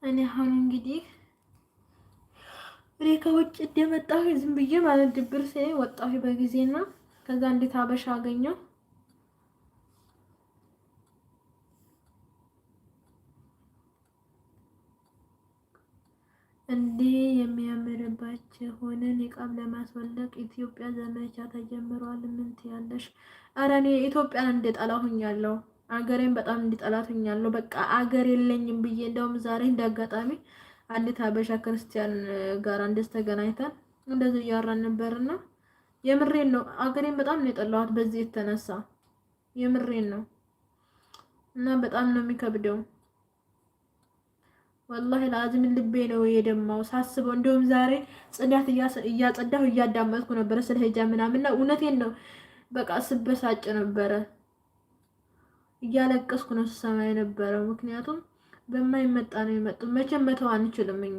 እኔ አሁን እንግዲህ እኔ ከውጭ እንደመጣሁ ዝም ብዬ ማለት ድብር ሲለኝ ወጣሁ በጊዜና ከዛ እንዴት አበሻ አገኘሁ እንዴ የሚያምርባቸው ሆነ ኒቃብ ለማስወለቅ ኢትዮጵያ ዘመቻ ተጀምሯል። ምን ትያለሽ? ኧረ እኔ ኢትዮጵያን እንደጠላሁኛለሁ፣ አገሬን በጣም እንደጠላሁኛለሁ። በቃ አገር የለኝም ብዬ እንደውም ዛሬ እንዳጋጣሚ አንዲት ሀበሻ ክርስቲያን ጋር እንደዚህ ተገናኝተን እንደዚህ እያወራን ነበርና የምሬን ነው አገሬን በጣም ነው የጠላኋት በዚህ የተነሳ የምሬን ነው። እና በጣም ነው የሚከብደው ወላሂ ላዚም ልቤ ነው የደማው ሳስበው። እንደውም ዛሬ ጽዳት እያጸዳሁ እያዳመጥኩ ነበር ስለ ሂጃብ ምናምን እና እውነቴን ነው በቃ ስበሳጭ ነበረ፣ እያለቀስኩ ነው ስሰማ የነበረው። ምክንያቱም በማይመጣ ነው የመጡት፣ መቼም መተው አንችልም እኛ